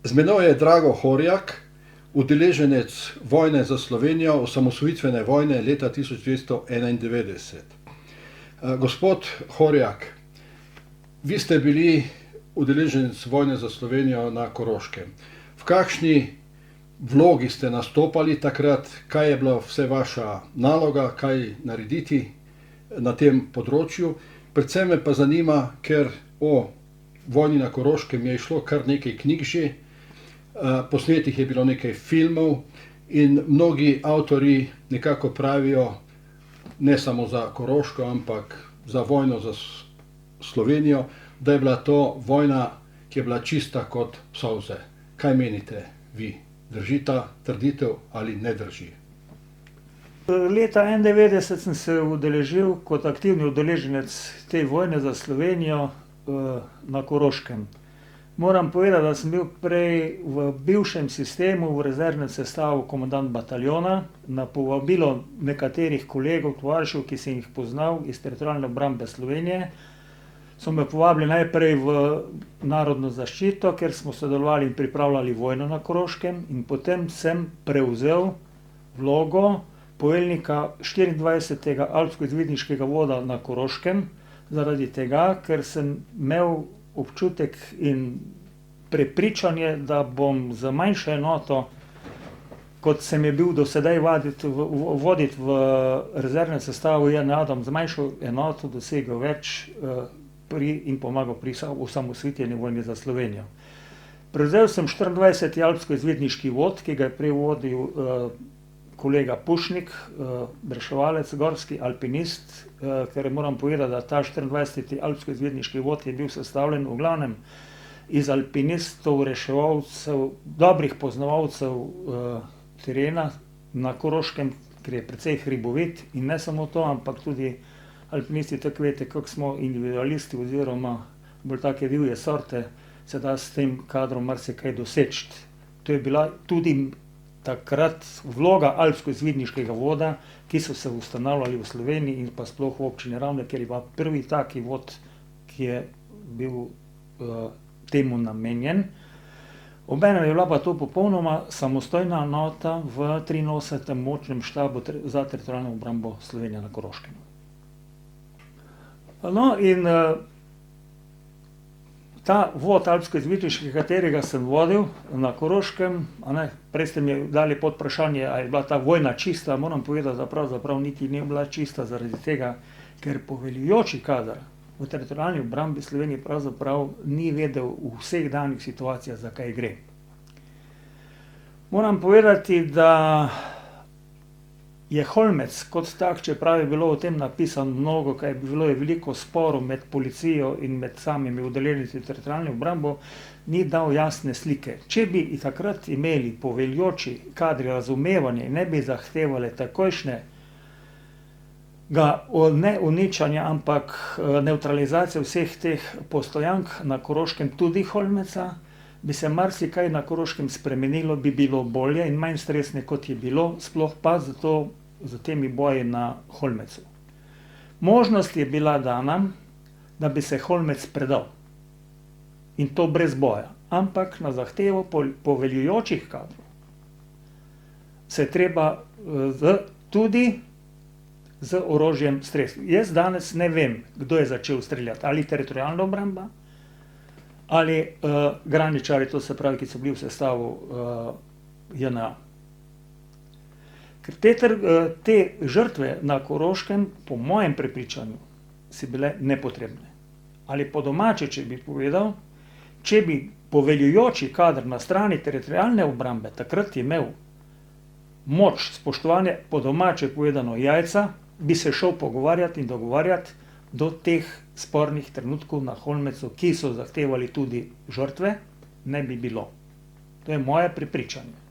Z menoj je Drago Horjak, udeleženec vojne za Slovenijo, osamosvojitvene vojne leta 1991. Gospod Horjak, vi ste bili udeleženec vojne za Slovenijo na Koroškem. V kakšni vlogi ste nastopali takrat, kaj je bila vse vaša naloga, kaj narediti na tem področju? Predvsem me pa zanima, ker o vojni na Koroškem je išlo kar nekaj knjig že, posnetih je bilo nekaj filmov in mnogi avtorji nekako pravijo, ne samo za Koroško, ampak za vojno za Slovenijo, da je bila to vojna, ki je bila čista kot solze. Kaj menite vi? Drži ta trditev ali ne drži? Leta 1991 sem se udeležil kot aktivni udeleženec te vojne za Slovenijo na Koroškem. Moram povedati, da sem bil prej v bivšem sistemu, v rezervnem sestavu komandant bataljona, na povabilo nekaterih kolegov, tovarišev, ki sem jih poznal iz Teritorialne obrambe Slovenije, so me povabili najprej v Narodno zaščito, ker smo sodelovali in pripravljali vojno na Koroškem, in potem sem prevzel vlogo poveljnika 24. alpsko-izvidniškega voda na Koroškem, zaradi tega, ker sem imel občutek in prepričanje, da bom z manjšo enoto, kot sem je bil do sedaj voditi v rezervnem sestavu JNA, z manjšo enoto dosegel več in pomagal pri osamosvojitveni vojni za Slovenijo. Prevzel sem 24. alpsko-izvidniški vod, ki ga je prej vodil kolega Pušnik, reševalec, gorski alpinist, ker moram povedati, da ta 24. alpsko-izvidniški vod je bil sestavljen v glavnem iz alpinistov, reševalcev, dobrih poznavalcev terena na Koroškem, ker je precej hribovit, in ne samo to, ampak tudi alpinisti, tako veste, kako smo individualisti oziroma bolj take divje sorte, se da s tem kadrom marsikaj doseči. To je bila tudi takrat vloga alpsko-izvidniškega voda, ki so se ustanavljali v Sloveniji in pa sploh v občini Ravne, ker je bil prvi taki vod, ki je bil temu namenjen. Obenem je bila pa to popolnoma samostojna enota v 83. močnem štabu za teritorialno obrambo Slovenije na Koroškem. No, in ta vod alpsko-izvidniški, katerega sem vodil na Koroškem, prej ste mi dali pod vprašanje, ali je bila ta vojna čista. Moram povedati, da pravzaprav niti ni bila čista, zaradi tega, ker poveljujoči kader v teritorialni obrambi Slovenije pravzaprav ni vedel v vseh danih situacijah, za kaj gre. Moram povedati, da je Holmec kot tak, čeprav je bilo o tem napisano mnogo, kaj bilo je veliko sporov med policijo in med samimi udeleženci teritorialne obrambe, ni dal jasne slike. Če bi takrat imeli poveljujoči kadri razumevanje in ne bi zahtevali takojšnjega ne uničanja, ampak nevtralizacije vseh teh postojank na Koroškem, tudi Holmeca, bi se marsikaj na Koroškem spremenilo, bi bilo bolje in manj stresne, kot je bilo, sploh pa z temi boji na Holmecu. Možnost je bila dana, da bi se Holmec predal. In to brez boja. Ampak na zahtevo poveljujočih kadrov se je treba tudi z orožjem stresati. Jaz danes ne vem, kdo je začel streljati, ali teritorialna obramba, ali graničarji, to se pravi, ki so bili v sestavu JNA. Ker te žrtve na Koroškem, po mojem prepričanju, so bile nepotrebne. Ali po domače, če bi povedal, če bi poveljujoči kader na strani teritorialne obrambe takrat imel moč, spoštovanje, po domače povedano jajca, bi se šel pogovarjati in dogovarjati do teh spornih trenutkov na Holmecu, ki so zahtevali tudi žrtve, ne bi bilo. To je moje prepričanje.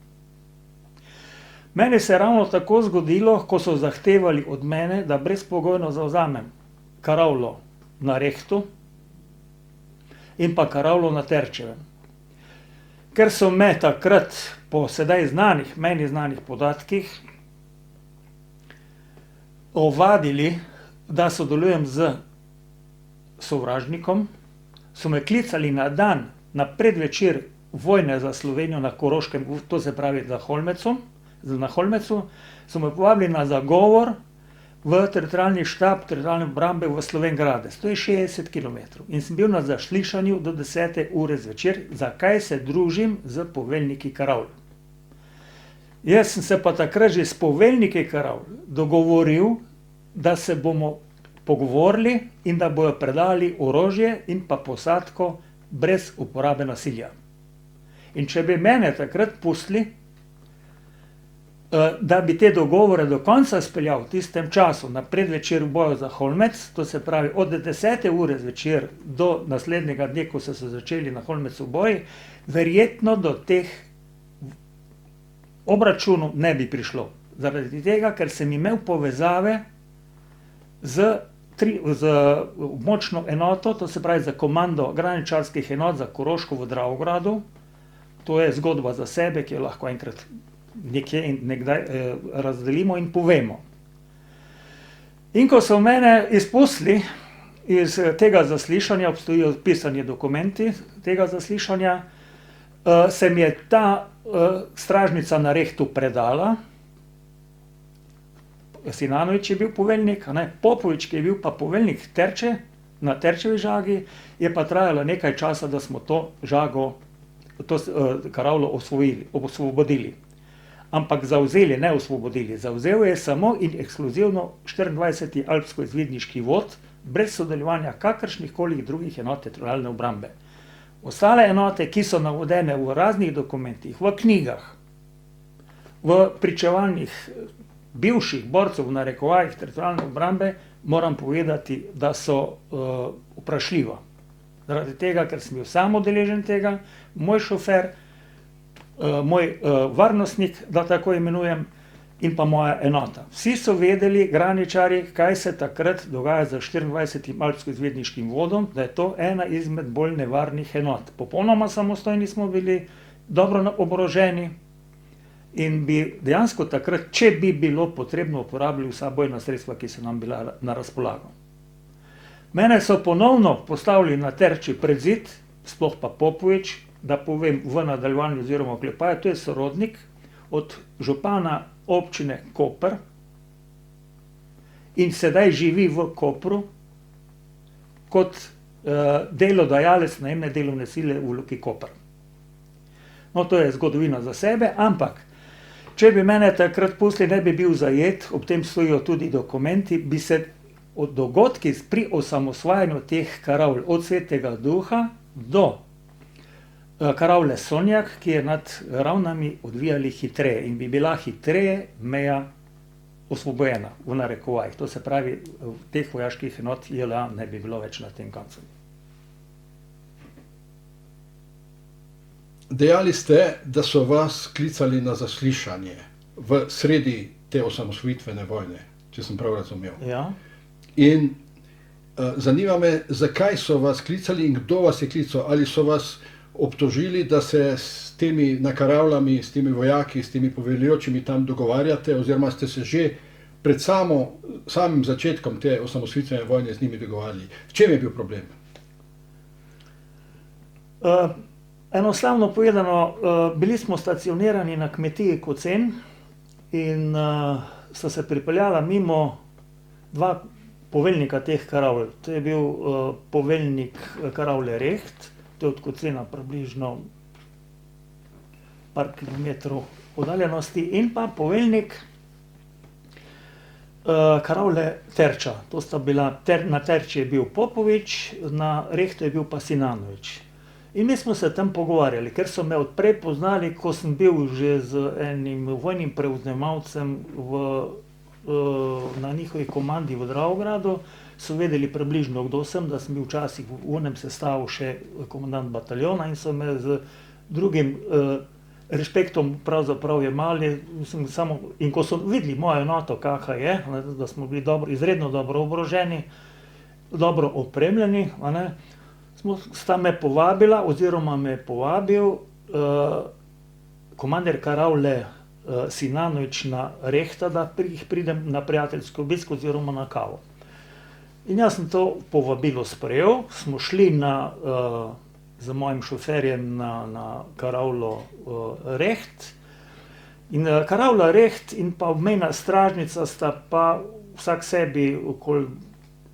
Meni se je ravno tako zgodilo, ko so zahtevali od mene, da brezpogojno zavzamem karavlo na Rehtu in pa karavlo na Terčevem. Ker so me takrat, po sedaj meni znanih podatkih, ovadili, da sodelujem z sovražnikom, so me klicali na dan, na predvečer vojne za Slovenijo na Koroškem, to se pravi na Holmecu, so me povabili na zagovor v teritorialni štab teritorialne obrambe v Slovenj Gradec. To je 60 km. In sem bil na zaslišanju do 10. ure zvečer, zakaj se družim z poveljniki karavl. Jaz sem se pa takrat že s poveljniki karavl dogovoril, da se bomo pogovorili in da bojo predali orožje in pa posadko brez uporabe nasilja. In če bi mene takrat pustili, da bi te dogovore do konca speljal v tistem času na predvečer boja za Holmec, to se pravi od 10. ure zvečer do naslednjega dne, ko so se začeli na Holmecu boji, verjetno do teh obračunov ne bi prišlo. Zaradi tega, ker sem imel povezave z močno enoto, to se pravi za komando graničarskih enot za Koroško v Dravogradu. To je zgodba za sebe, ki jo lahko enkrat nekje in nekdaj razdelimo in povemo. In ko so mene izpustili iz tega zaslišanja, obstojijo pisani dokumenti tega zaslišanja, se mi je ta stražnica na Rehtu predala. Sinanović je bil poveljnik, Popovič, ki je bil pa poveljnik Terče, na Terčevi žagi, je pa trajalo nekaj časa, da smo to žago, to karavlo osvobodili. Ampak zavzeli, ne osvobodili, zavzel je samo in ekskluzivno 24. alpsko-izvidniški vod, brez sodelovanja kakršnih koli drugih enot teritorialne obrambe. Ostale enote, ki so navedene v raznih dokumentih, v knjigah, v pričevanjih bivših borcev v narekovajih teritorialne obrambe, moram povedati, da so vprašljiva. Zaradi tega, ker sem bil sam udeležen tega, moj šofer, moj varnostnik, da tako imenujem, in pa moja enota. Vsi so vedeli, graničari, kaj se takrat dogaja z 24. alpsko-izvidniškim vodom, da je to ena izmed bolj nevarnih enot. Popolnoma samostojni smo bili, dobro oboroženi in bi dejansko takrat, če bi bilo potrebno, uporabili vsa bojna sredstva, ki so nam bila na razpolago. Mene so ponovno postavili na Terči pred zid, sploh pa Popovič, da povem v nadaljevanju oziroma oklepaju, to je sorodnik od župana občine Koper in sedaj živi v Kopru kot delodajalec najemne delovne sile v Luki Koper. No, to je zgodovina za sebe, ampak če bi mene takrat pustili, ne bi bil zajet, ob tem stojijo tudi dokumenti, bi se od dogodki pri osamosvajanju teh karavl, od Svetega Duha do karavle Sonjak, ki je nad Ravnami, odvijali hitreje in bi bila hitreje meja osvobojena v narekovajih. To se pravi, teh vojaških enot JLA ne bi bilo več na tem koncu. Dejali ste, da so vas klicali na zaslišanje v sredi te osamosvojitvene vojne, če sem prav razumel. Ja. In zanima me, zakaj so vas klicali in kdo vas je klical? Ali so vas obtožili, da se s temi nakaravljami, s temi vojaki, s temi poveljujočimi tam dogovarjate, oziroma ste se že pred samim začetkom te osamosvojitvene vojne z njimi dogovarjali? V čem je bil problem? Enostavno povedano, bili smo stacionirani na kmetiji Kocen in sta se pripeljala mimo dva poveljnika teh karavl. To je bil poveljnik karavle Reht, to je od Kocena približno par kilometrov oddaljenosti, in pa poveljnik karavle Terča. To sta bila, na Terči je bil Popovič, na Rehtu je bil pa Sinanović. In mi smo se tam pogovarjali, ker so me odprej poznali, ko sem bil že z enim vojnim prevznemalcem na njihovi komandi v Dravogradu, so vedeli približno, kdo sem, da sem bil včasih v onem sestavu še komandant bataljona in so me z drugim respektom pravzaprav jemali. In ko so videli mojo enoto, kakšna je, da smo bili izredno dobro oboroženi, dobro opremljeni, sta me povabila, oziroma me je povabil komandir karavle Sinanović na Rehta, da pridem na prijateljski obisk oziroma na kavo. In jaz sem to povabilo sprejel, smo šli na z mojim šoferjem na karavlo Reht. In karavla Reht in pa obmejna stražnica sta pa vsak sebi okoli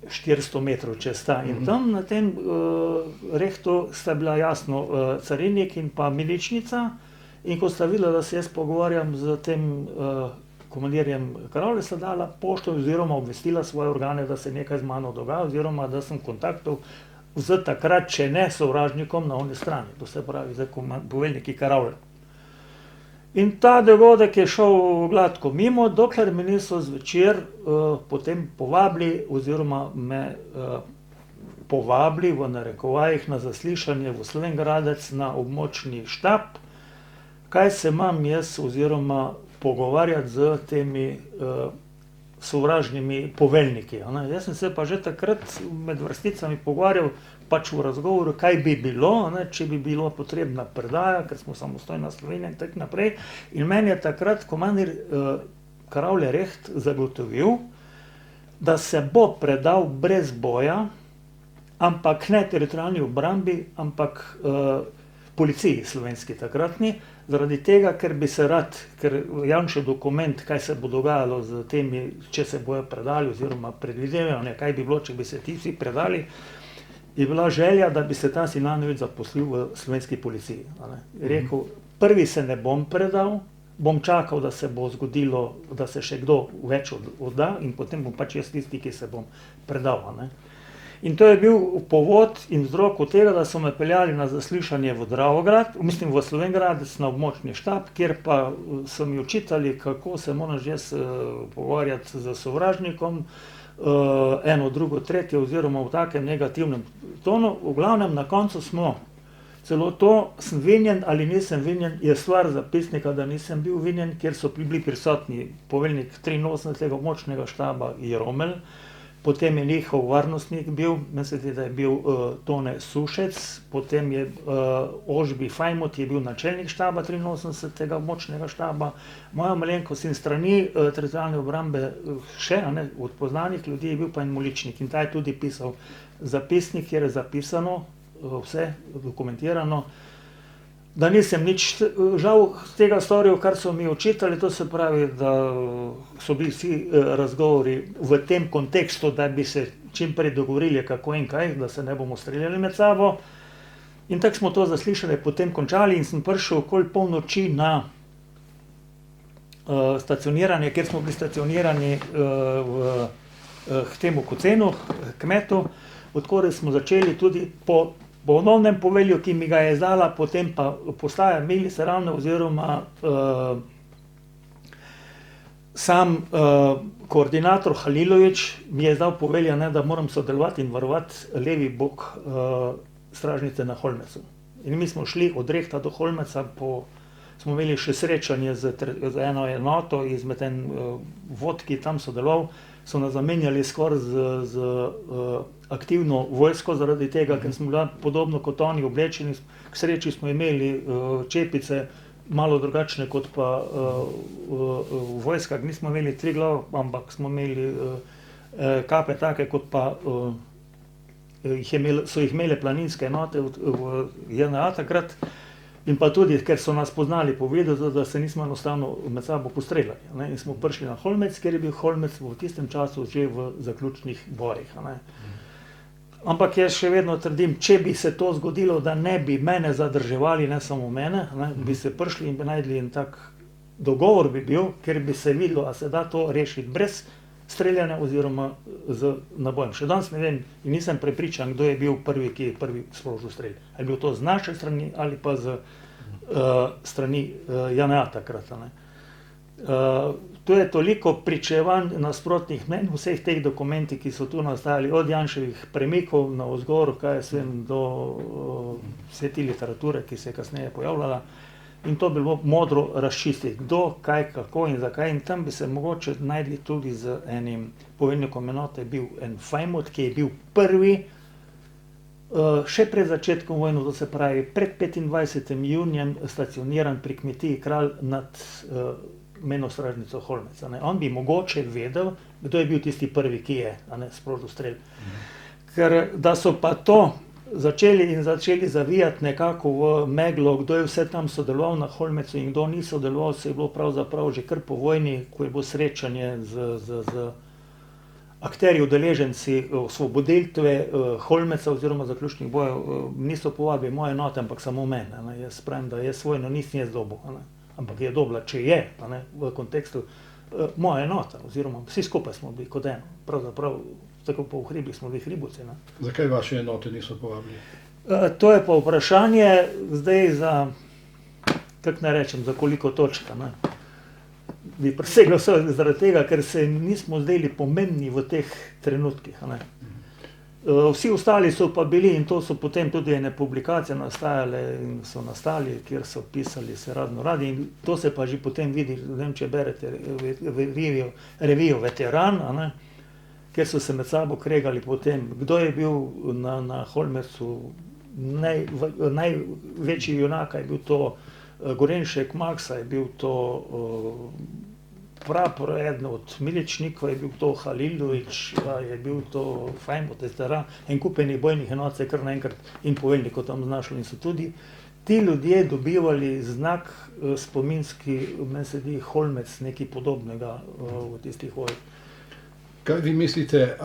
400 metrov čez ta. In tam na tem Rehtu sta bila jasno carinik in pa miličnica. In ko sta videla, da se jaz pogovarjam z tem komandirjem karavle, sta dala pošto oziroma obvestila svoje organe, da se nekaj z mano dogaja oziroma da sem kontaktov z takrat, če ne sovražnikom na oni strani, to se pravi za poveljniki karavle. In ta dogodek je šel gladko mimo, dokler me niso zvečer potem povabili oziroma me povabili v narekovajih na zaslišanje v Slovenj Gradec na območni štab, kaj se imam jaz oziroma pogovarjati z temi sovražnimi poveljniki. Jaz sem se pa že takrat med vrsticami pogovarjal pač v razgovoru, kaj bi bilo, če bi bilo potrebna predaja, ker smo samostojna Slovenija in tako naprej. In meni je takrat komandir karavle Reht zagotovil, da se bo predal brez boja, ampak ne teritorialni obrambi, ampak policiji slovenski takratni, zaradi tega, ker bi se rad, ker Janšev dokument, kaj se bo dogajalo z temi, če se bojo predali oziroma predvidevanje, kaj bi bilo, če bi se ti vsi predali, je bila želja, da bi se ta Silanović zaposlil v slovenski policiji. Rekel, prvi se ne bom predal, bom čakal, da se bo zgodilo, da se še kdo več odda in potem bom pač jaz tisti, ki se bom predal. In to je bil povod in vzrok od tega, da so me peljali na zaslišanje v Dravograd, mislim v Slovenj Gradec na območni štab, kjer pa so mi očitali, kako se moram že pogovarjati z sovražnikom, eno, drugo, tretje oziroma v takem negativnem tonu. V glavnem na koncu smo celo to, sem vinjen ali nisem vinjen, je stvar zapisnika, da nisem bil vinjen, kjer so bili prisotni poveljnik 83. območnega štaba Jeromel, potem je njihov varnostnik bil, mislite, da je bil Tone Sušec, potem je Ožbi Fajmut, je bil načelnik štaba 83. območnega štaba, moja malenkost in strani teritorialne obrambe še, od poznanih ljudi je bil pa en miličnik in ta je tudi pisal zapisnik, kjer je zapisano, vse dokumentirano, da nisem nič žal tega storil, kar so mi očitali, to se pravi, da so bili vsi razgovori v tem kontekstu, da bi se čim prej dogovorili kako in kaj, da se ne bomo streljali med sabo. In tako smo to zaslišali, potem končali in sem prišel okoli polnoči na stacioniranje, kjer smo bili stacionirani k temu Kocenu, kmetu, odkore smo začeli tudi po ponovnem povelju, ki mi ga je izdala, potem pa postaja milice ravno oziroma sam koordinator Halilović mi je izdal povelja, da moram sodelovati in varovati levi bok stražnice na Holmecu. In mi smo šli od Rehta do Holmeca, smo imeli še srečanje z eno enoto, izmed en vod, ki tam sodeloval, so nas zamenjali skoraj z aktivno vojsko, zaradi tega, ker smo bila podobno kot oni oblečeni, k sreči smo imeli čepice, malo drugačne kot pa v vojskah, nismo imeli triglav, ampak smo imeli kape take, kot pa so jih imele planinske enote v JNA takrat. In pa tudi, ker so nas poznali po videzu, da se nismo enostavno med sabo postreljali. In smo prišli na Holmec, ker je bil Holmec v tistem času že v zaključnih bojih. Ampak jaz še vedno trdim, če bi se to zgodilo, da ne bi mene zadrževali, ne samo mene, bi se prišli in bi najdli en tak dogovor bi bil, ker bi se videlo, a se da to rešiti brez streljanja oziroma z nabojem. Še danes ne vem in nisem prepričan, kdo je bil prvi, ki je prvi sprožil strelj. Ali je bil to z naše strani ali pa z strani JNA takrat. To je toliko pričevanj nasprotnih mnenj v vseh teh dokumentih, ki so tu nastajali, od Janševih premikov na vzgor, kaj jaz vem, do vse te literature, ki se je kasneje pojavljala. In to bi bilo modro razčistiti, kdo, kaj, kako in zakaj. In tam bi se mogoče najdli tudi z enim poveljnikom enote, bil en Fajmut, ki je bil prvi, še pred začetkom vojne, to se pravi pred 25. junijem, stacioniran pri kmetiji Kralj nad mejno stražnico Holmec. On bi mogoče vedel, kdo je bil tisti prvi, ki je sprožil strelj. Ker da so pa to začeli zavijati nekako v meglo, kdo je vse tam sodeloval na Holmecu in kdo ni sodeloval, se je bilo pravzaprav že kar po vojni, ko je bilo srečanje z akterji, udeleženci osvoboditve Holmeca oziroma zaključnih bojev, niso povabili moje enote, ampak samo mene. Jaz pravim, da jaz vojno nisem jaz dobil, ampak je dobila, če je, v kontekstu moja enota, oziroma vsi skupaj smo bili kot eno. Pravzaprav, tako po hribih smo bili hribovci. Zakaj vaše enote niso povabili? To je pa vprašanje zdaj za, kako naj rečem, za koliko točk. Bi preseglo vse zaradi tega, ker se nismo zdeli pomembni v teh trenutkih. Vsi ostali so pa bili, in to so potem tudi ene publikacije nastajale in so nastali, kjer so pisali se razno radi, in to se pa že potem vidi, ne vem, če berete revijo Veteran, kjer so se med sabo kregali potem, kdo je bil na Holmecu največji junak, je bil to Gorenšek Maksa, je bil to Prapor, eden od miličnikov, je bil to Halilović, je bil to Fajnbot, en kupenih bojnih enot se je kar naenkrat in poveljnikov tam znašlo in so tudi ti ljudje dobivali znak spominski, meni se zdi Holmec nekaj podobnega v tistih vojih. Kaj vi mislite,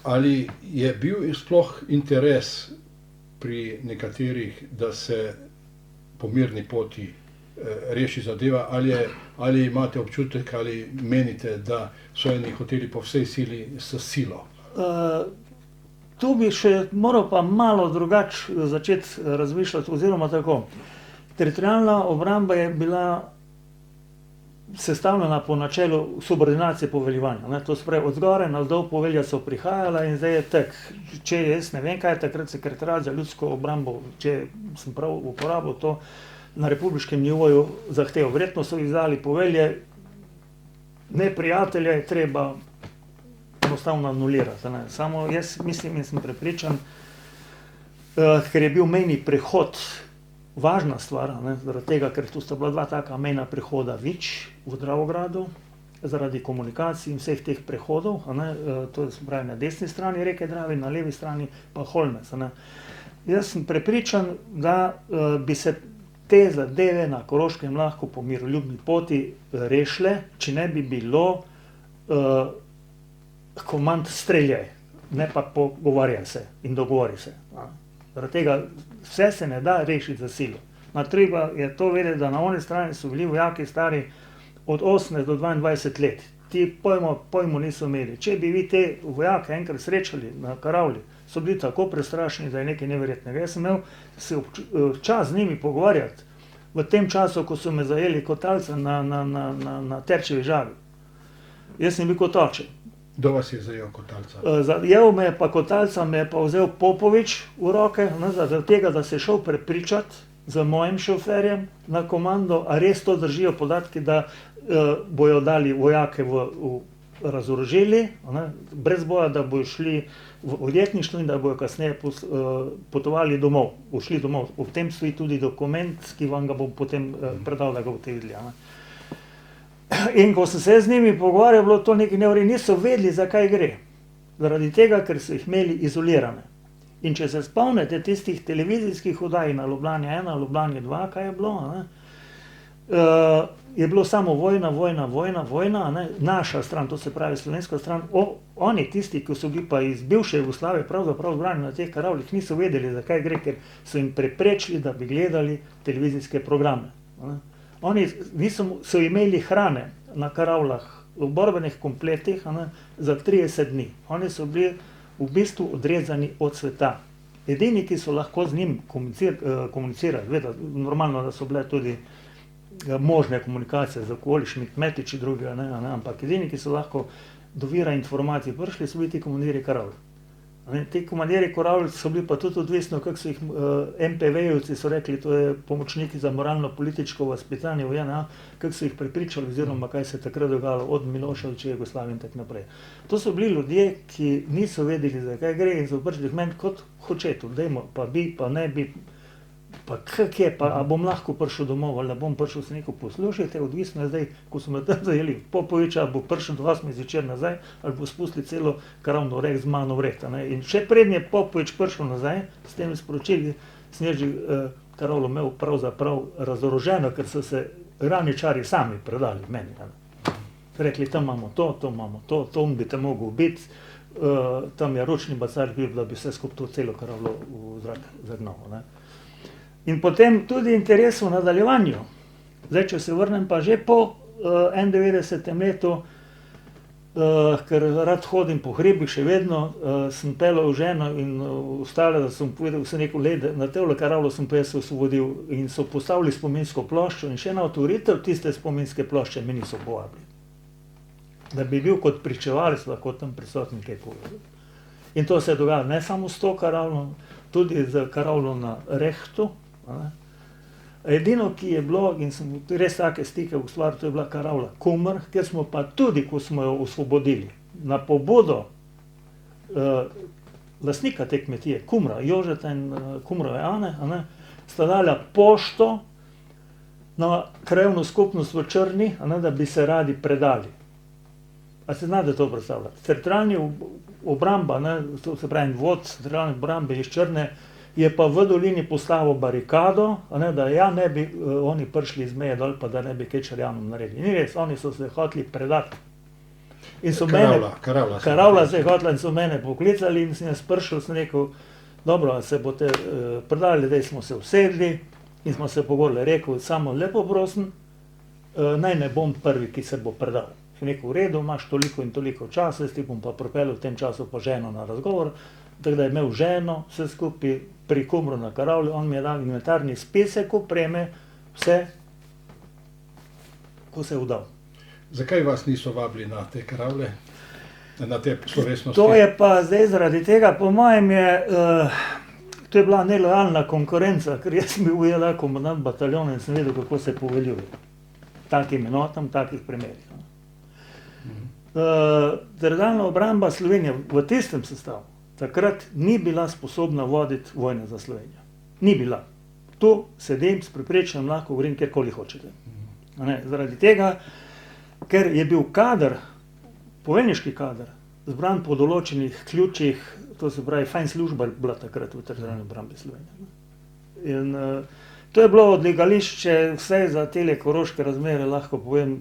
ali je bil sploh interes pri nekaterih, da se po mirni poti reši zadeva, ali imate občutek, ali menite, da so eni hoteli po vsej sili s silo? Tu bi še moral pa malo drugače začeti razmišljati, oziroma tako. Teritorialna obramba je bila sestavljena po načelu subordinacije poveljevanja. To se pravi, od zgoraj navzdol povelja so prihajala in zdaj je tak, če jaz ne vem, kaj je takrat sekretariat za ljudsko obrambo, če sem prav uporabil to, na republiškem nivoju zahtev. Verjetno so izdali povelje, neprijatelja je treba enostavno anulirati. Samo jaz mislim in sem prepričan, ker je bil mejni prehod važna stvar, zaradi tega, ker tu sta bila dva taka mejna prehoda Vič v Dravogradu, zaradi komunikacij in vseh teh prehodov, to se pravi na desni strani reke Drave, na levi strani pa Holmec. Jaz sem prepričan, da bi se te zadeve na Koroškem lahko po miroljubni poti rešile, če ne bi bilo komand streljaj, ne pa pogovarjaj se in dogovori se. Zaradi tega vse se ne da rešiti za silo. Treba je to vedeti, da na oni strani so bili vojaki stari od 18 do 22 let. Ti pojmo niso imeli. Če bi vi te vojake enkrat srečali na karavli, so bili tako prestrašeni, da je nekaj neverjetnega. Jaz sem imel se čas z njimi pogovarjati v tem času, ko so me zajeli kot talca na Terčevi žabi. Jaz sem bil kot oče. Kdo vas je zajel kot talca? Zajel me je pa kot talca, me je pa vzel Popovič v roke, zaradi tega, da se je šel prepričati z mojim šoferjem na komando, a res to držijo podatki, da bojo dali vojake razorožili, brez boja, da bojo šli v odjetništvo in da bojo kasneje potovali domov, ušli domov. Ob tem stoji tudi dokument, ki vam ga bom potem predal, da ga boste videli. In ko sem se z njimi pogovarjal, bilo to nekaj neverjetnega, niso vedeli, zakaj gre. Zaradi tega, ker so jih imeli izolirane. In če se spomnite tistih televizijskih oddaj na Ljubljani 1, Ljubljani 2, kaj je bilo, je bilo samo vojna, naša stran, to se pravi slovenska stran, oni tisti, ki so bili pa iz bivše Jugoslavije pravzaprav zbrani na teh karavljih, niso vedeli, zakaj gre, ker so jim preprečili, da bi gledali televizijske programe. Oni so imeli hrane na karavljah v borbenih kompletih za 30 dni. Oni so bili v bistvu odrezani od sveta. Edini, ki so lahko z njim komunicirali, normalno, da so bile tudi možne komunikacije z okolišmi kmetiči drugega, ampak edini, ki so lahko do vira informacij prišli, so bili ti komandirji karavl. Ti komandirji karavl so bili pa tudi odvisno, kako so jih MPV-jevci so rekli, to je pomočniki za moralno-političko vaspitanje v JNA, kako so jih prepričali oziroma kaj se je takrat dogajalo od Miloševića, Jugoslavije in tako naprej. To so bili ljudje, ki niso vedeli, zakaj gre in so prišli k meni kot hočetu, dajmo, pa bi, pa ne bi. Pa kak je, pa a bom lahko prišel domov ali ne bom prišel, se neko poslušajte, odvisno je zdaj, ko so me tam zajeli Popoviča, bo prišel do 8 zvečer nazaj ali bo spustili celo karavno rek z mano vred. In še prednje je Popovič prišel nazaj, s temi sporočili, sem jaz že karavlo imel pravzaprav razoroženo, ker so se raničari sami predali meni. Rekli, tam imamo to imamo to bi te mogel biti, tam je ročni bacar bil, da bi vse skupaj to celo karavlo v zrak zagnal. In potem tudi interes v nadaljevanju. Zdaj, če se vrnem pa že po 91. letu, ker rad hodim po hribih še vedno, sem pelal ženo in ostale, da sem povedal, vse neko let, na tevle karavlo sem pa jaz se osvobodil in so postavili spominsko ploščo in še na otvoritev tiste spominske plošče me niso povabili. Da bi bil kot pričevalec lahko tam prisotni kaj povedal. In to se je dogajalo ne samo s to karavlo, tudi z karavlo na Rehtu. Edino, ki je bilo, in sem res take stike ustvaril, to je bila karavla Kumr, kjer smo pa tudi, ko smo jo osvobodili, na pobudo lastnika te kmetije, Kumra, Jožeta in Kumrove Ane, sta dala pošto na krajevno skupnost v Črni, da bi se radi predali. A se znate to predstavljati? Teritorialni obramba, to se pravi vod teritorialne obrambe iz Črne, je pa v dolini postavil barikado, da ja ne bi oni prišli iz meje dol, pa da ne bi kaj Črnjanom naredili. Ni res, oni so se hoteli predati. In so karavla se je hotela in so mene poklicali in sem jaz prišel, sem rekel, dobro, se boste predali, zdaj smo se usedli in smo se pogovorili, rekel, samo lepo prosim, naj ne bom prvi, ki se bo predal. Sem rekel, v redu, imaš toliko in toliko časa, jaz ti bom pa pripeljal v tem času pa ženo na razgovor, tako da je imel ženo, vse skupaj pri Kumru na karavli, on mi je dal inventarni spisek opreme, vse, ko se je vdal. Zakaj vas niso vabili na te karavle, na te slovesnosti? To je pa zdaj zaradi tega, po mojem je, to je bila nelojalna konkurenca, ker jaz sem bil ujela komandant bataljona in sem vedel, kako se poveljuje. Takim enotam, takih primerih. Teritorialna obramba Slovenije v tistem sestavu takrat ni bila sposobna voditi vojne za Slovenijo. Ni bila. Tu sedim s prepričanjem, lahko govorim kjerkoli hočete. Zaradi tega, ker je bil kader, poveljniški kader, zbran po določenih ključih, to se pravi, fajn služba bila takrat v teritorialni obrambi Slovenije. In to je bilo odlagališče vse za tele koroške razmere, lahko povem,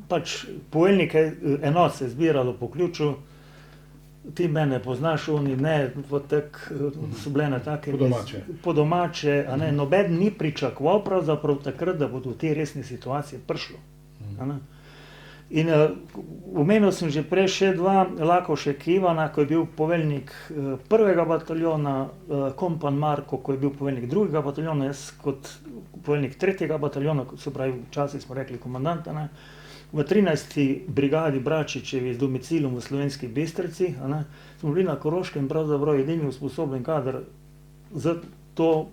pač poveljnike enot se je zbiralo po ključu, ti mene poznaš, oni ne, so bile na take po domače, noben ni pričakoval pravzaprav takrat, da bodo v te resne situacije prišlo. In omenil sem že prej še dva, Lakovšek Ivana, ko je bil poveljnik prvega bataljona, Kompan Marko, ko je bil poveljnik drugega bataljona, jaz kot poveljnik tretjega bataljona, se pravi, včasih smo rekli komandant, v 13. brigadi Bračičevi z domicilom v Slovenski Bistrici, smo bili na Koroškem pravzaprav edini usposobljen kader za to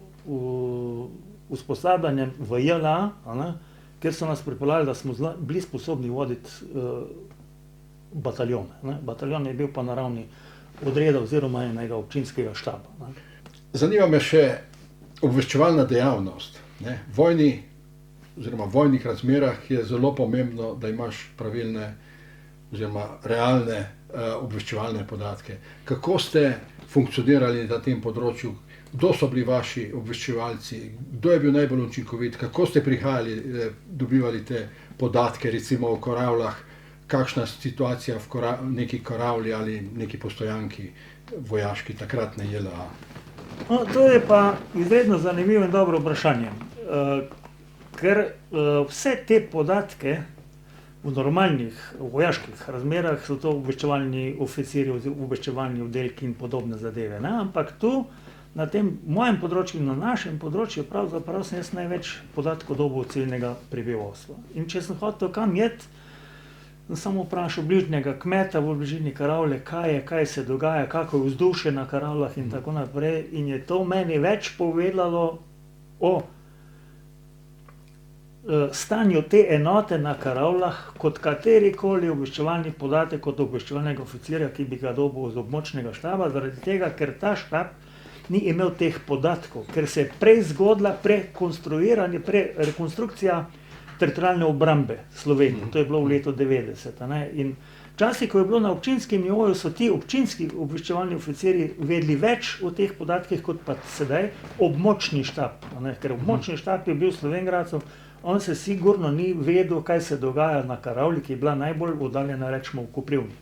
usposabljanje v JLA, kjer so nas pripeljali, da smo bili sposobni voditi bataljone. Bataljon je bil pa na ravni odreda oziroma enega občinskega štaba. Zanima me še obveščevalna dejavnost. V vojnih razmerah je zelo pomembno, da imaš pravilne oziroma realne obveščevalne podatke. Kako ste funkcionirali na tem področju? Kdo so bili vaši obveščevalci? Kdo je bil najbolj učinkovit? Kako ste prihajali, dobivali te podatke, recimo o karavlah? Kakšna situacija v neki karavli ali neki postojanki vojaški takratne JLA? To je pa izredno zanimivo in dobro vprašanje. Ker vse te podatke v normalnih vojaških razmerah so to obveščevalni oficirji, obveščevalni oddelki in podobne zadeve. Ampak tu, na tem mojem področju in na našem področju, pravzaprav sem jaz največ podatkov dobil od civilnega prebivalstva. In če sem hotel kam jet, sem samo vprašal bližnjega kmeta v bližini karavle, kaj se dogaja, kako je vzdušje na karavlah in tako naprej. In je to meni več povedalo o stanju te enote na karavlah kot katerikoli obveščevalni podatek od obveščevalnega oficirja, ki bi ga dobil z območnega štaba, zaradi tega, ker ta štab ni imel teh podatkov, ker se je prej zgodila prekonstruiranje, rekonstrukcija teritorialne obrambe Slovenije. To je bilo v letu 90. Ne? In včasih, ko je bilo na občinskem nivoju, so ti občinski obveščevalni oficirji vedeli več o teh podatkih, kot pa sedaj območni štab. Ne? Ker območni štab je bil v Slovenj Gradcu, on se sigurno ni vedel, kaj se dogaja na Karavli, ki je bila najbolj oddaljena, rečemo, v Koprivni.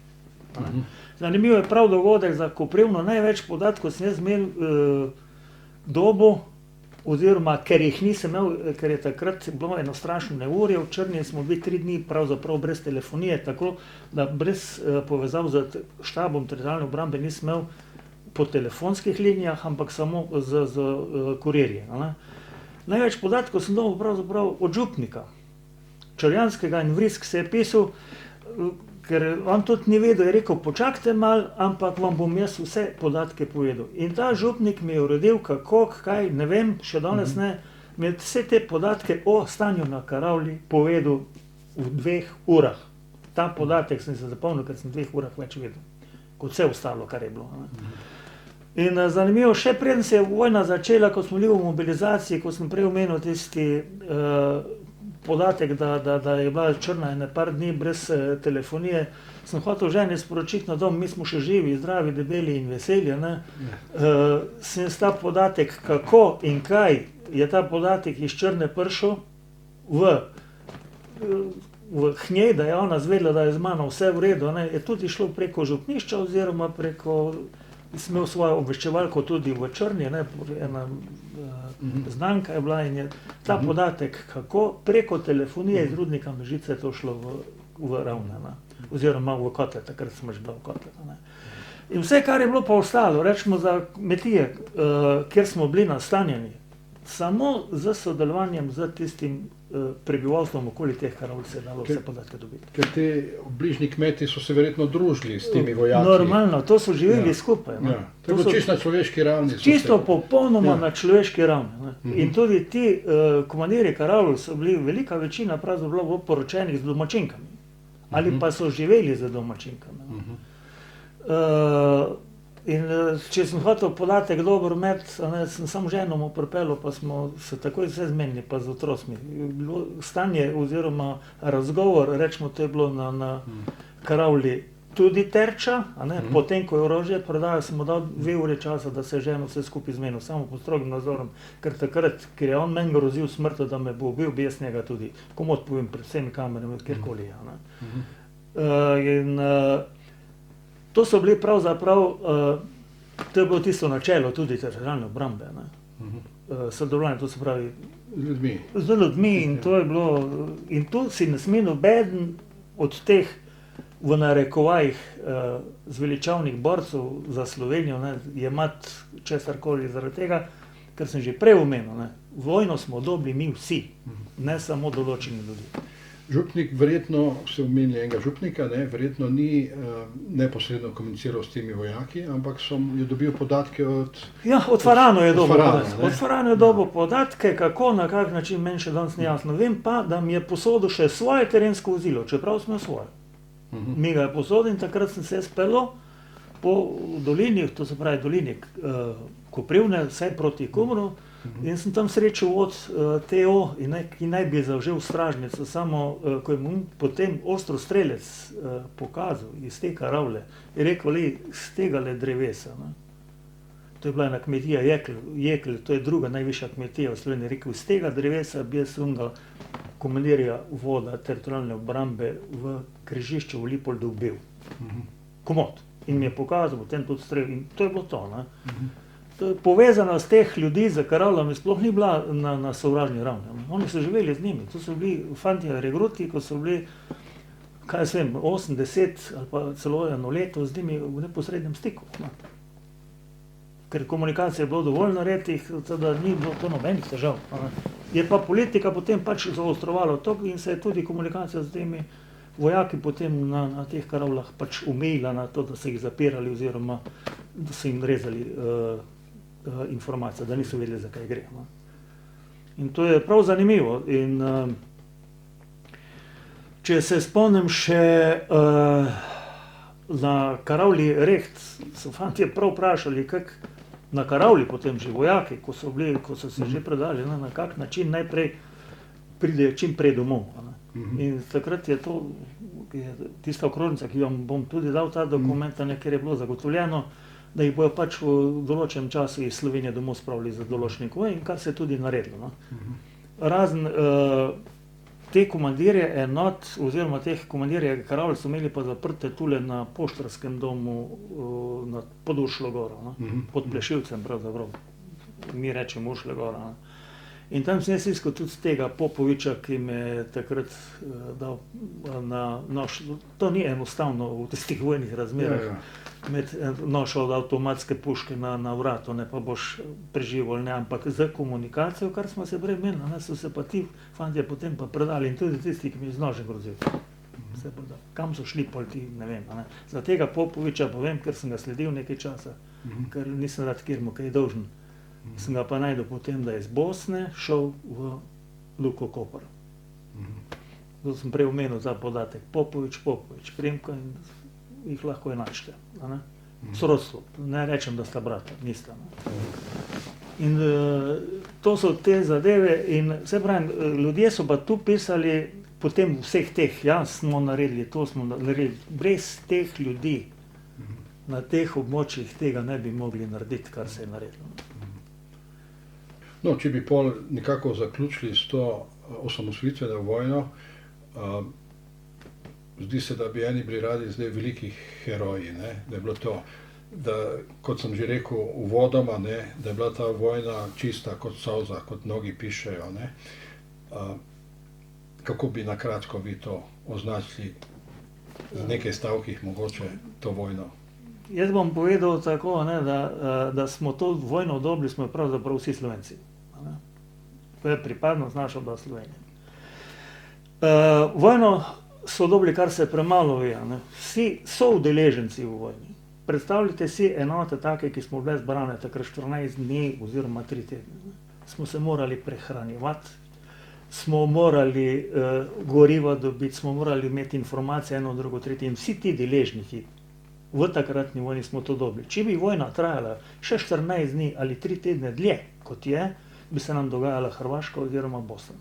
Zanimivo je prav dogodek za Koprivno, največ podatkov sem jaz imel dobo, oziroma ker jih nisem imel, ker je takrat bilo eno strašno neurje, v Črni smo bili 3 dni pravzaprav brez telefonije, tako da brez povezav z štabom teritorialne obrambe nisem imel po telefonskih linijah, ampak samo z kurirji. Največ podatkov sem dobil pravzaprav od župnika Črjanskega in Vrisk se je pisal, ker on tudi ni vedel, je rekel, počakajte malo, ampak vam bom jaz vse podatke povedal. In ta župnik mi je uredil, kako, kaj, ne vem, še danes ne, mi je vse te podatke o stanju na Karavli povedal v 2 urah. Ta podatek sem se zapomnil, ker sem v 2 urah več vedel, kot vse ostalo, kar je bilo. In zanimivo, še preden se je vojna začela, ko smo bili v mobilizaciji, ko sem prej omenil tisti podatek, da je bila Črna ene par dni brez telefonije, sem hotel ženi sporočiti na dom, mi smo še živi, zdravi, debeli in veseli. Sem ta podatek, kako in kaj je ta podatek iz Črne prišel v Hnjej, da je ona zvedela, da je z mano vse v redu, je tudi šlo preko župnišča oziroma preko, sem imel svojo obveščevalko tudi v Črni, ena znanka je bila in je ta podatek, kako preko telefonije iz Rudnika Mežica je to šlo v Ravne, oziroma v Kotle, takrat smo že bila v Kotle. In vse, kar je bilo pa ostalo, rečemo za kmetije, kjer smo bili nastanjeni, samo z sodelovanjem z tistim prebivalstvom okoli teh Karavl se je dalo vse podatke dobiti. Ker te bližnji kmeti so se verjetno družili s temi vojaki. Normalno, to so živeli skupaj. To je bilo čisto na človeški ravni. Čisto popolnoma na človeški ravni. In tudi ti komandirji Karavl so bili, velika večina pravzaprav poročenih z domačinkami. Ali pa so živeli z domačinkami. In če sem hotel podatek dobro imeti, sem samo ženo mu pripeljal, pa smo se takoj vse zmenili, pa z otrosmi. Stanje oziroma razgovor, rečemo, to je bilo na Karavli tudi terča, potem, ko je orožje prodajal, sem mu dal 2 ure časa, da se ženo vse skupaj zmenil, samo pod strogim nadzorom, ker takrat, ker je on meni grozil smrtjo, da me bo ubil, bi jaz njega tudi, komot povem, pred vsemi kamerami, kjerkoli je. In to so bili pravzaprav, to je bilo tisto načelo tudi teritorialne obrambe, sodelovanje, to se pravi z ljudmi in to je bilo, in tu si ne sme nobeden od teh v narekovajih zveličavnih borcev za Slovenijo jemati česarkoli zaradi tega, ker sem že prej omenil, vojno smo dobili mi vsi, ne samo določeni ljudje. Župnik, verjetno se omenili enega župnika, verjetno ni neposredno komuniciral s temi vojaki, ampak je dobil podatke od... Ja, od Farano je dobil podatke. Od Farano je dobil podatke, kako, na kak način, meni še danes ni jasno. Vem pa, da mi je posodil še svoje terensko vozilo, čeprav smo svoje. Mi ga je posodil in takrat sem se speljal po dolini, to se pravi dolini Koprivne, vse proti Kumru, in sem tam srečal od TO, ki naj bi zavžel stražnico, samo ko je mu potem ostrostrelec pokazal iz te Karavle, je rekel, z tega drevesa. To je bila ena kmetija Jekl, to je druga najvišja kmetija v Sloveniji, rekel, z tega drevesa bi jaz unga komandirja voda teritorialne obrambe v križišču v Lipoldu ubil. Komot. In mi je pokazal potem tudi strel in to je bilo to. Povezanost teh ljudi z Karavlami sploh ni bila na sovražni ravni. Oni so živeli z njimi, to so bili fantje regruti, ko so bili, kaj jaz vem, 8, 10 ali pa celo 1 leto z njimi v neposrednem stiku. Ker komunikacije je bilo dovolj narediti, da ni bilo to nobenih težav. Je pa politika potem pač zaostrovala to in se je tudi komunikacija z temi vojaki potem na teh Karavlah pač omejila na to, da so jih zapirali oziroma da so jim rezali informacije, da niso vedeli, za kaj gre. In to je prav zanimivo. In če se spomnim še na Karavli Reht, so fantje prav vprašali, na karavli potem že vojaki, ko so se že predali, na kak način najprej pridejo čim prej domov. In takrat je to tista okrožnica, ki vam bom tudi dal ta dokument, ker je bilo zagotovljeno, da jih bojo pač v določenem času iz Slovenije domov spravili za določenih voj, in kar se je tudi naredilo. Razen te komandirje enot, oziroma teh komandirje karavl so imeli pa zaprte tule na poštarskem domu nad pod Uršljo goro, pod Plešivcem pravzaprav, mi rečemo Uršlja gora. In tam sem jaz iskal tudi tega Popoviča, ki me je takrat dal na nož. To ni enostavno v tistih vojnih razmerah, med nož od avtomatske puške na vratu, ne pa boš preživel, ne, ampak z komunikacijo, kar smo se prej menili, so se pa ti fantje potem pa predali, in tudi tisti, ki mi z nožem grozil. Kam so šli pol ti, ne vem. Za tega Popoviča povem, ker sem ga sledil nekaj časa, ker nisem rad kjermu kaj dolžen. Sem ga pa najdel potem, da je iz Bosne šel v Luko Koper. To sem prej omenil za podatek. Popovič, Premko, in jih lahko enačite. Sorodstvo. Ne rečem, da sta brata, nista. In to so te zadeve, in se pravim, ljudje so pa tu pisali potem vseh teh, ja, smo naredili, to smo naredili. Brez teh ljudi na teh območjih tega ne bi mogli narediti, kar se je naredilo. No, če bi pol nekako zaključili s to osamosvojitveno vojno, zdi se, da bi eni bili radi zdaj veliki heroji, ne? Da je bilo to, da, kot sem že rekel uvodoma, ne, da je bila ta vojna čista kot solza, kot mnogi pišejo, ne? Kako bi na kratko vi to označili z nekaj stavkih mogoče to vojno? Jaz bom povedal tako, ne, da smo to vojno dobili, smo pravzaprav vsi Slovenci. To je pripadnost naša do Slovenije. Vojno so dobili, kar se premalo ve, ne. Vsi so udeleženci v vojni. Predstavljajte si enote take, ki smo bile zbrane takrat 14 dni oziroma 3 tedne. Smo se morali prehranjevati, smo morali goriva dobiti, smo morali imeti informacije eno, drugo, tretje, in vsi ti deležniki v takratni vojni smo to dobili. Če bi vojna trajala še 14 dni ali 3 tedne dlje, kot je, bi se nam dogajala Hrvaška oziroma Bosna.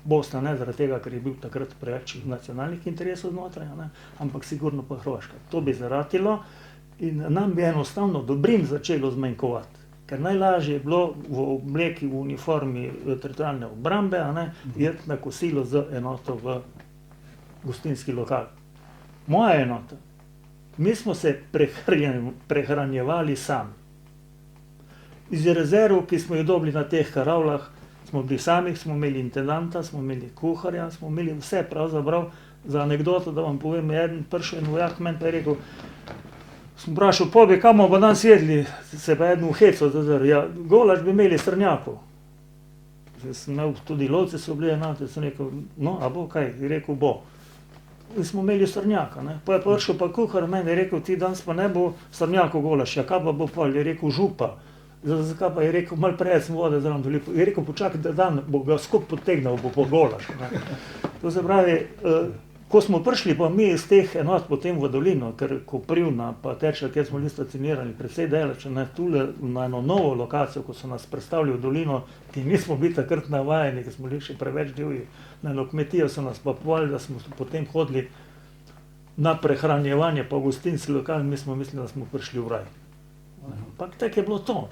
Bosna ne zaradi tega, ker je bil takrat preveč nacionalnih interesov znotraj, ampak sigurno pa Hrvaška. To bi zaratilo in nam bi enostavno dobrin začelo zmanjkovati. Ker najlažje je bilo v obleki, v uniformi teritorialne obrambe, iti na kosilo z enoto v gostinski lokal. Moja enota, mi smo se prehranjevali sami. Iz rezerv, ki smo jih dobili na teh karavlah, smo bili sami, smo imeli intendanta, smo imeli kuharja, smo imeli vse pravzaprav. Za anekdoto, da vam povem, prišel en vojak meni pa je rekel, sem vprašal, pobi, kam bomo danes jedli, se pa eden v hecu zazrl, ja, golaž bi imeli srnjakov. Sem imel, tudi lovci so bili enoti, sem rekel, no, a bo kaj, je rekel, bo. In smo imeli srnjaka, ne. Pa je prišel pa kuhar meni, je rekel, ti danes pa ne bo srnjakov golaž, ja, kaj pa bo pol, je rekel, župa. Zakaj pa je rekel, malo prej sem vode zraven dolil, je rekel, počakaj, da dan bo ga skup potegnil, bo po golaž. To se pravi, ko smo prišli pa mi iz teh enot potem v dolino, ker Koprivna pa Terčelj, kjer smo bili stacionirani, precej daleč, tule na eno novo lokacijo, ko so nas prestavili v dolino, ki nismo bili takrat navajeni, ker smo bili še preveč divji, na eno kmetijo so nas pa povali, da smo potem hodili na prehranjevanje pa v gostinski lokal, mi smo mislili, da smo prišli v raj. Ampak tako je bilo to.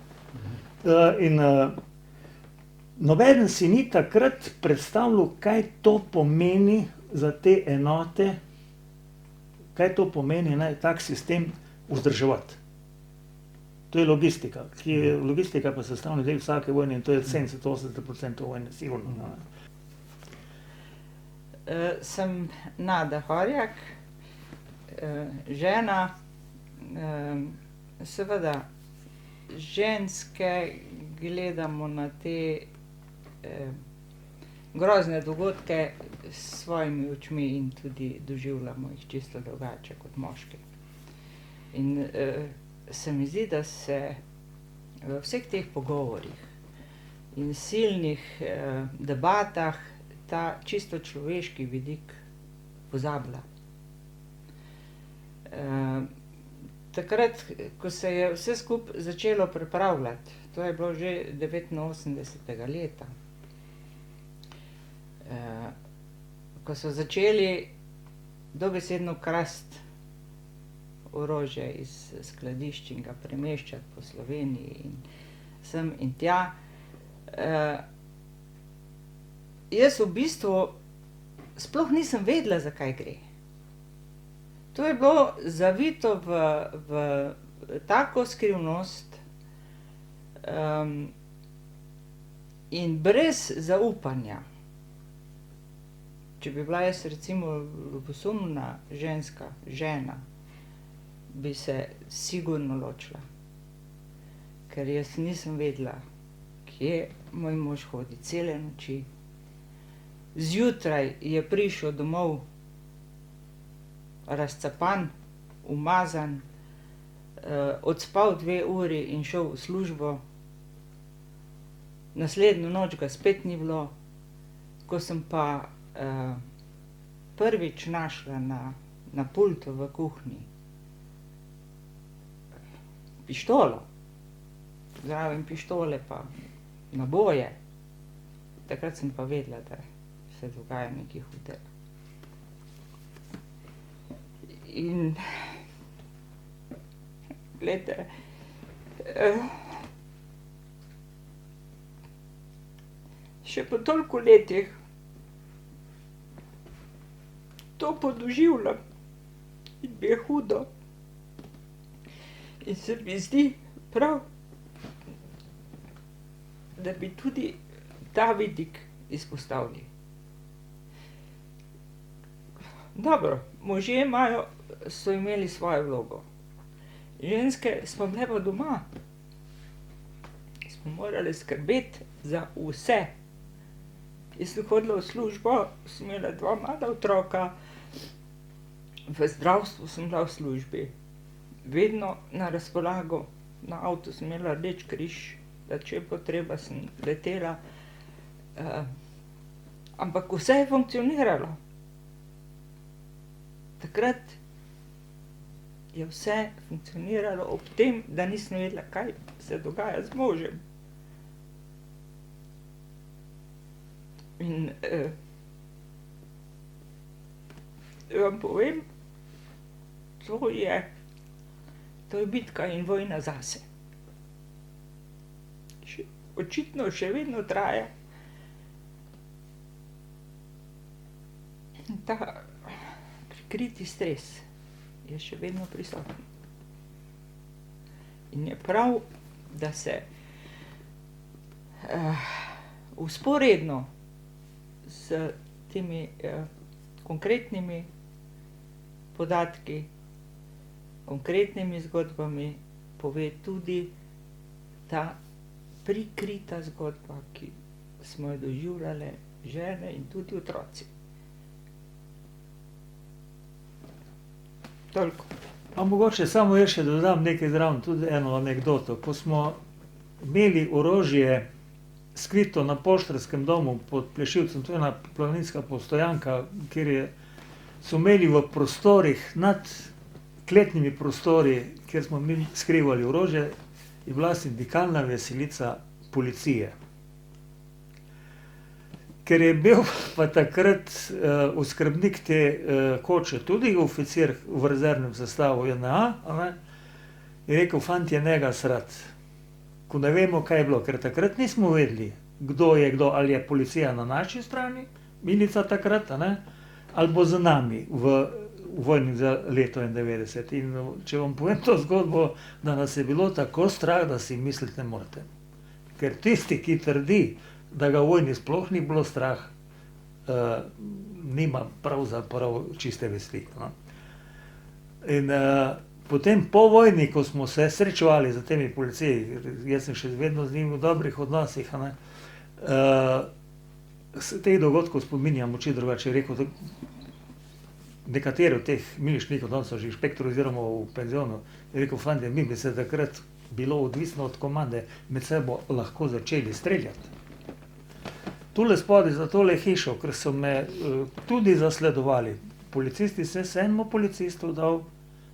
In nobeden si ni takrat predstavljal, kaj to pomeni za te enote, kaj to pomeni tak sistem vzdrževati. To je logistika, logistika pa sestavni del vsake vojne in to je 70-80% vojne, sigurno. Sem Nada Horjak, žena, seveda ženske gledamo na te grozne dogodke s svojimi očmi in tudi doživljamo jih čisto drugače kot moški. In se mi zdi, da se v vseh teh pogovorih in silnih debatah ta čisto človeški vidik pozablja. takrat, ko se je vse skupaj začelo pripravljati, to je bilo že 89. leta, ko so začeli dobesedno krasti orožje iz skladišč in ga premeščati po Sloveniji in sem in tja. Jaz v bistvu sploh nisem vedela, za kaj gre. To je bilo zavito v tako skrivnost in brez zaupanja. Če bi bila jaz recimo ljubosumna žena, bi se sigurno ločila. Ker jaz nisem vedela, kje moj mož hodi cele noči. Zjutraj je prišel domov razcapan, umazan, odspal 2 uri in šel v službo. Naslednjo noč ga spet ni bilo. Ko sem pa prvič našla na pultu v kuhinji pištolo, zraven pištole pa naboje, takrat sem pa vedela, da se dogaja nekaj hudega. In glejte, še po toliko letih to podoživljam in mi je hudo. In se mi zdi prav, da bi tudi ta vidik izpostavili. Dobro, možje so imeli svojo vlogo. Ženske smo bile pa doma. Smo morali skrbeti za vse. Jaz sem hodila v službo, sem imela 2 mala otroka, v zdravstvu sem bila v službi. Vedno na razpolago, na avtu sem imela Rdeči križ, da če je potreba, sem letela. Ampak vse je funkcioniralo. Takrat je vse funkcioniralo ob tem, da nisem vedela, kaj se dogaja z možem. In vam povem, to je bitka in vojna zase. Očitno še vedno traja. Ta prikriti stres je še vedno prisoten. In je prav, da se vzporedno s temi konkretnimi podatki, konkretnimi zgodbami pove tudi ta prikrita zgodba, ki smo jo doživljale žene in tudi otroci. Toliko. A mogoče samo jaz še dodam nekaj zraven, tudi eno anekdoto. Ko smo imeli orožje skrito na poštarskem domu pod Plešivcem, to je ena planinska postojanka, kjer so imeli v prostorih, nad kletnimi prostori, kjer smo mi skrivali orožje, je bila sindikalna veselica policije. Ker je bil pa takrat oskrbnik te koče, tudi oficir v rezervnem sestavu JNA, je rekel, fantje, ne ga srat, ko ne vemo, kaj je bilo, ker takrat nismo vedeli, kdo je kdo, ali je policija na naši strani, milica takrat, ali bo za nami v vojni za leto 91. In če vam povem to zgodbo, da nas je bilo tako strah, da si misliti ne morete. Ker tisti, ki trdi, da ga v vojni sploh ni bilo strah, nima pravzaprav čiste vesti. In potem po vojni, ko smo se srečevali z temi policiji, jaz sem še vedno z njimi v dobrih odnosih, se teh dogodkov spominjam oči drugače. Rekel, nekateri od teh miličnikov, danes so že inšpektor oziroma v penzionu, je rekel, fantje, mi bi se takrat bilo odvisno od komande, med sebo lahko začeli streljati. Tule spodaj za tole hišo, ker so me tudi zasledovali, policisti, se enemu policistu dal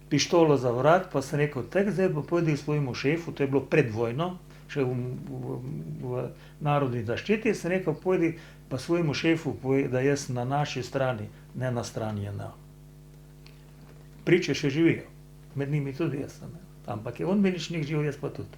pištolo za vrat, pa sem rekel, tak zdaj pa pojdi svojemu šefu, to je bilo pred vojno, še v narodni zaščiti, sem rekel, pojdi pa svojemu šefu povej, da jaz sem na naši strani, ne na strani JNA. Priče še živijo, med njimi tudi jaz sem, ampak je on miličnik živ, jaz pa tudi.